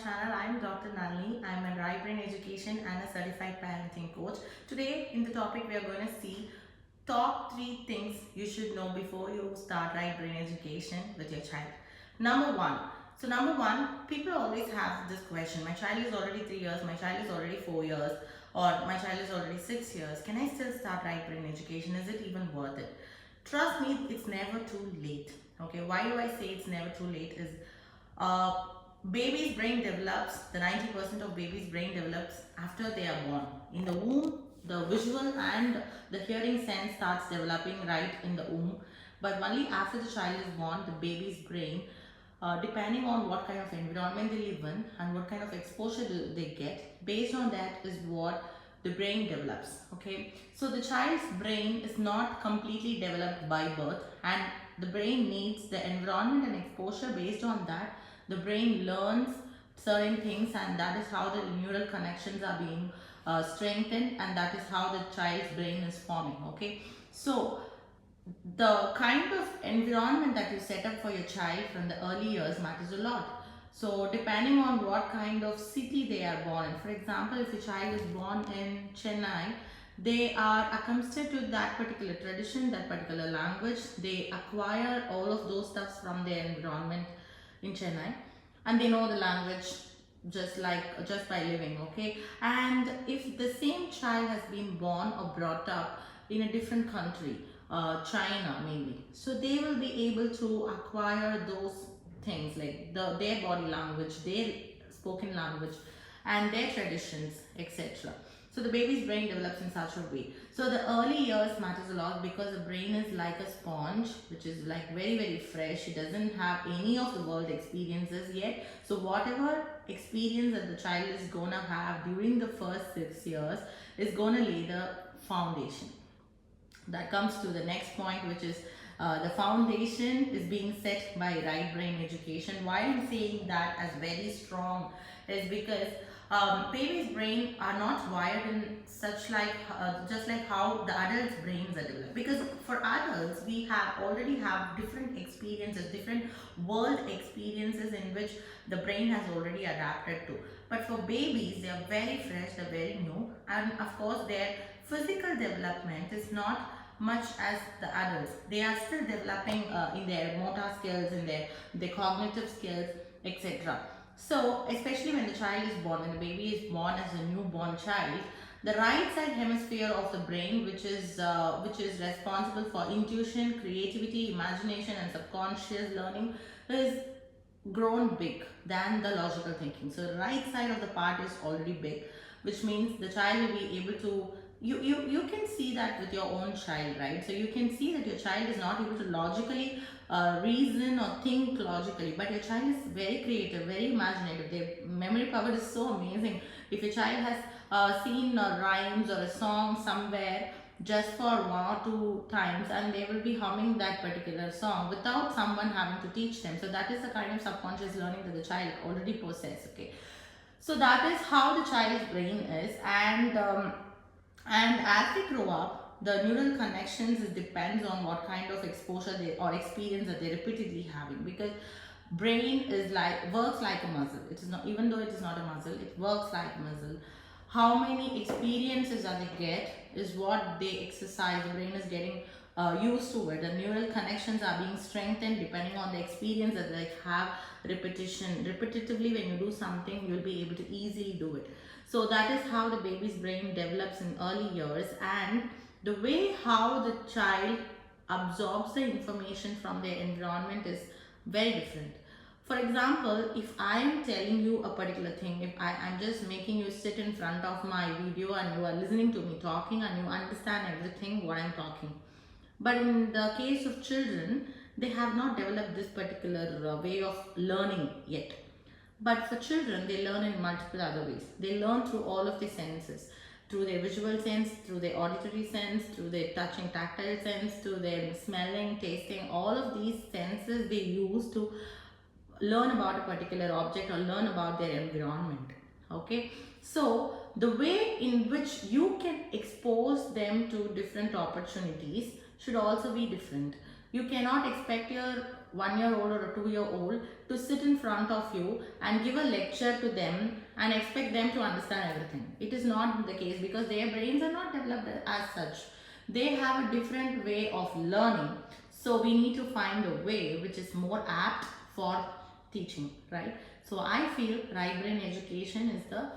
channel. I'm Dr. Nalini. I'm a right brain education and a certified parenting coach. Today in the topic we are going to see top 3 things you should know before you start right brain education with your child. Number 1. So number 1, people always have this question. My child is already 3 years, my child is already 4 years, or my child is already 6 years. Can I still start right brain education? Is it even worth it? Trust me, it's never too late. Okay, why do I say it's never too late is uh, baby's brain develops, the 90% of baby's brain develops after they are born. In the womb, the visual and the hearing sense starts developing right in the womb. But only after the child is born, the baby's brain, depending on what kind of environment they live in and what kind of exposure they get, based on that is what the brain develops. Okay, so the child's brain is not completely developed by birth, and the brain needs the environment and exposure. Based on that, the brain learns certain things, and that is how the neural connections are being strengthened, and that is how the child's brain is forming. Okay, so the kind of environment that you set up for your child from the early years matters a lot. So depending on what kind of city they are born in, for example, if a child is born in Chennai, they are accustomed to that particular tradition, that particular language. They acquire all of those stuffs from their environment in Chennai, and they know the language just by living. Okay, and if the same child has been born or brought up in a different country, China mainly, so they will be able to acquire those things like their body language, their spoken language, and their traditions, etc. So the baby's brain develops in such a way. So the early years matters a lot because the brain is like a sponge, which is like very fresh. It doesn't have any of the world experiences yet. So whatever experience that the child is gonna have during the first 6 years is gonna lay the foundation. That comes to the next point, which is the foundation is being set by right brain education. Why I'm saying that as very strong is because baby's brain are not wired in such like just like how the adults' brains are developed. Because for adults, we already have different experiences, different world experiences in which the brain has already adapted to. But for babies, they are very fresh, they're very new, and of course their physical development is not much as the adults. They are still developing in their motor skills, in their cognitive skills, etc. So especially when the child is born, when the baby is born as a newborn child, the right side hemisphere of the brain, which is responsible for intuition, creativity, imagination, and subconscious learning, is grown big than the logical thinking. So the right side of the part is already big, which means the child will be able to, you can see that with your own child, right? So you can see that your child is not able to logically reason or think logically, but your child is very creative, very imaginative. Their memory power is so amazing. If your child has seen rhymes or a song somewhere just for 1 or 2 times, and they will be humming that particular song without someone having to teach them. So that is the kind of subconscious learning that the child already possesses. Okay, so that is how the child's brain is, and as they grow up, the neural connections depends on what kind of exposure or experience that they're repeatedly having. Because brain works like a muscle. It is not, even though it is not a muscle, it works like a muscle. How many experiences that they get is what they exercise. The brain is getting used to it. The neural connections are being strengthened depending on the experience that they have. Repetitively, when you do something, you'll be able to easily do it. So that is how the baby's brain develops in early years, and the way how the child absorbs the information from their environment is very different. For example, if I am telling you a particular thing, if I'm just making you sit in front of my video and you are listening to me talking and you understand everything what I'm talking. But in the case of children, they have not developed this particular way of learning yet. But for children, they learn in multiple other ways. They learn through all of the senses, through their visual sense, through their auditory sense, through their touching tactile sense, through their smelling, tasting. All of these senses they use to learn about a particular object or learn about their environment. Okay, so the way in which you can expose them to different opportunities should also be different. You cannot expect your 1-year-old or a 2-year-old to sit in front of you and give a lecture to them and expect them to understand everything. It is not the case, because their brains are not developed as such. They have a different way of learning. So we need to find a way which is more apt for teaching, right? So I feel right brain education is the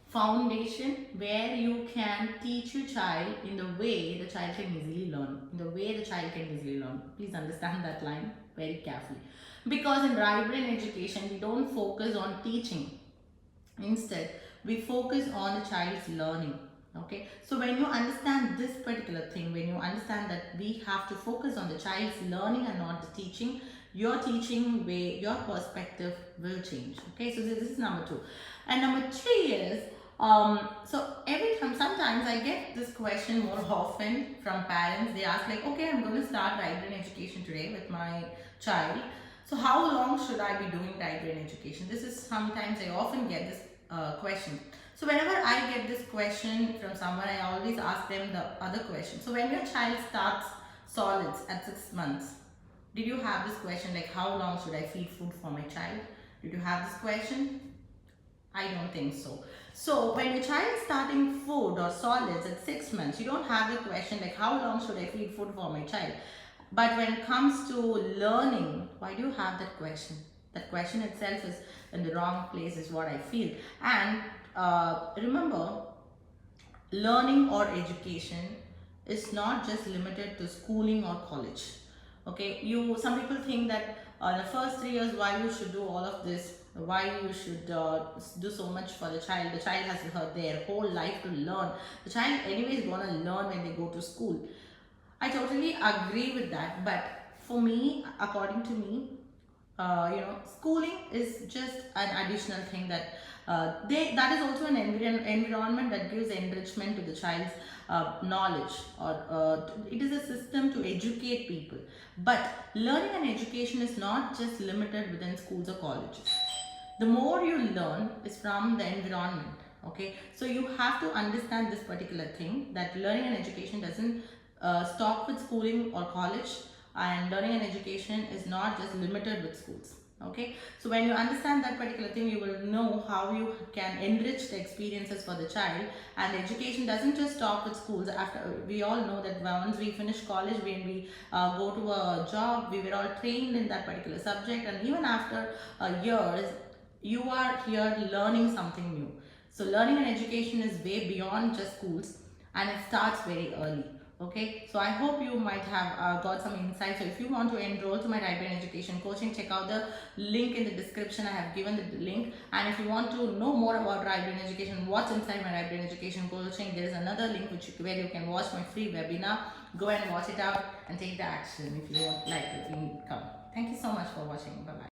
foundation where you can teach your child in the way the child can easily learn. In the way the child can easily learn. Please understand that line very carefully. Because in right brain education, we don't focus on teaching. Instead, we focus on the child's learning. Okay, so when you understand this particular thing, when you understand that we have to focus on the child's learning and not the teaching, your teaching way, your perspective will change. Okay, so this is number 2. And number 3 is, so every time, sometimes I get this question more often from parents. They ask like, okay, I'm going to start right brain education today with my child. So how long should I be doing right brain education? This is sometimes I often get this question. So whenever I get this question from someone, I always ask them the other question. So when your child starts solids at 6 months, did you have this question like, how long should I feed food for my child? Did you have this question? I don't think so. So when your child is starting food or solids at 6 months, you don't have the question like, how long should I feed food for my child? But when it comes to learning, why do you have that question? That question itself is in the wrong place, is what I feel. And remember, learning or education is not just limited to schooling or college. Okay, some people think that the first 3 years, why you should do all of this, why you should do so much for the child. The child has their whole life to learn. The child anyway is going to learn when they go to school. I totally agree with that, but for me, according to me, schooling is just an additional thing that that is also an environment that gives enrichment to the child's knowledge, or it is a system to educate people. But learning and education is not just limited within schools or colleges. The more you learn is from the environment. Okay, so you have to understand this particular thing, that learning and education doesn't stop with schooling or college, and learning and education is not just limited with schools. Okay, so when you understand that particular thing, you will know how you can enrich the experiences for the child. And education doesn't just stop with schools. After, we all know that once we finish college, when we go to a job, we were all trained in that particular subject, and even after years, you are here learning something new. So learning and education is way beyond just schools, and it starts very early. Okay, so I hope you might have got some insights. So if you want to enroll to my right brain education coaching, check out the link in the description. I have given the link. And if you want to know more about right brain education, what's inside my right brain education coaching, there is another link where you can watch my free webinar. Go and watch it out and take the action if you would like to come. Thank you so much for watching. Bye bye.